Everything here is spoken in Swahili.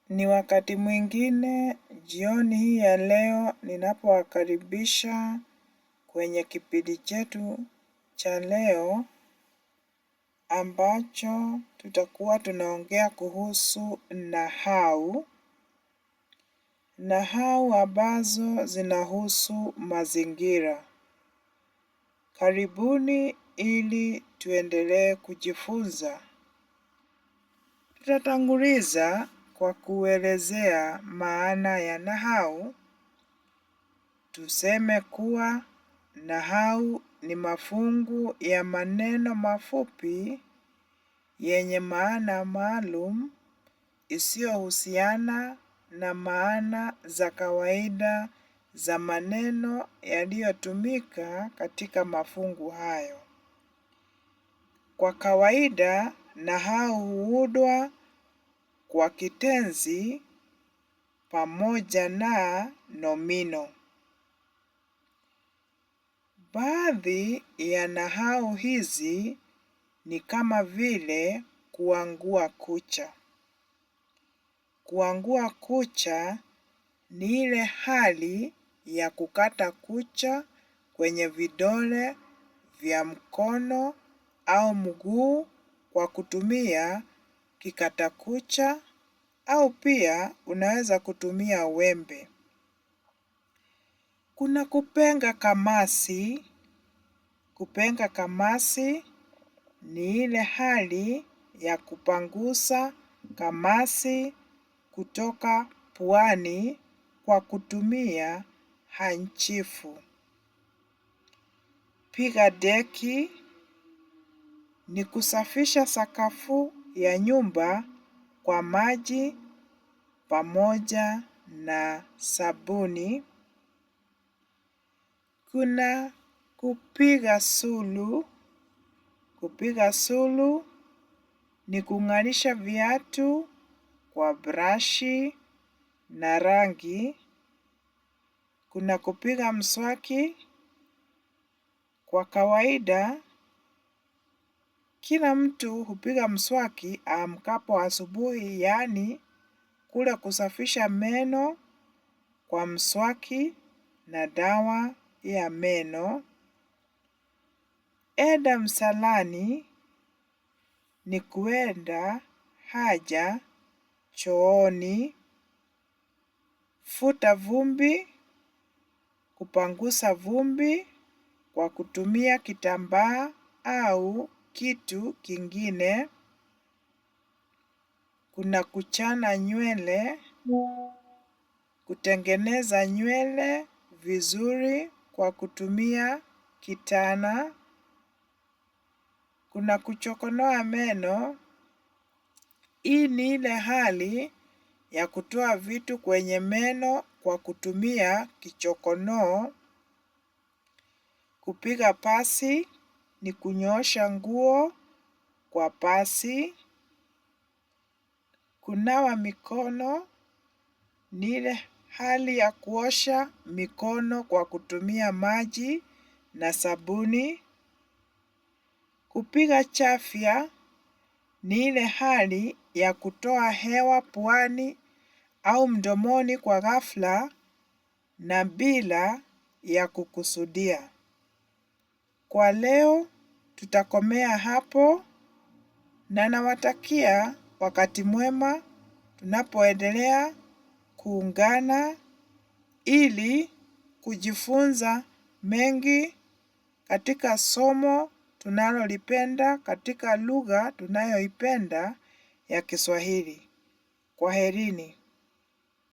Ni wakati mwingine jioni hii ya leo ninapowakaribisha kwenye kipindi chetu cha leo ambacho tutakuwa tunaongea kuhusu nahau. Nahau ambazo zinahusu mazingira. Karibuni ili tuendelee kujifunza. Tutatanguliza kwa kuelezea maana ya nahau. Tuseme kuwa nahau ni mafungu ya maneno mafupi yenye maana maalum isiyohusiana na maana za kawaida za maneno yaliyotumika katika mafungu hayo. Kwa kawaida, nahau huundwa kwa kitenzi pamoja na nomino. Baadhi ya nahau hizi ni kama vile kuangua kucha. Kuangua kucha ni ile hali ya kukata kucha kwenye vidole vya mkono au mguu kwa kutumia kikata kucha au pia unaweza kutumia wembe. Kuna kupenga kamasi. Kupenga kamasi ni ile hali ya kupangusa kamasi kutoka puani kwa kutumia hanchifu. Piga deki ni kusafisha sakafu ya nyumba kwa maji pamoja na sabuni. Kuna kupiga sulu. Kupiga sulu ni kung'arisha viatu kwa brashi na rangi. Kuna kupiga mswaki. Kwa kawaida, kila mtu hupiga mswaki aamkapo asubuhi, yaani kule kusafisha meno kwa mswaki na dawa ya meno. Enda msalani ni kuenda haja chooni. Futa vumbi, kupangusa vumbi kwa kutumia kitambaa au kitu kingine. Kuna kuchana nywele, kutengeneza nywele vizuri kwa kutumia kitana. Kuna kuchokonoa meno. Hii ni ile hali ya kutoa vitu kwenye meno kwa kutumia kichokonoo. Kupiga pasi ni kunyoosha nguo kwa pasi. Kunawa mikono ni ile hali ya kuosha mikono kwa kutumia maji na sabuni. Kupiga chafya ni ile hali ya kutoa hewa puani au mdomoni kwa ghafla na bila ya kukusudia. Kwa leo tutakomea hapo na nawatakia wakati mwema tunapoendelea kuungana ili kujifunza mengi katika somo tunalolipenda katika lugha tunayoipenda ya Kiswahili. Kwaherini.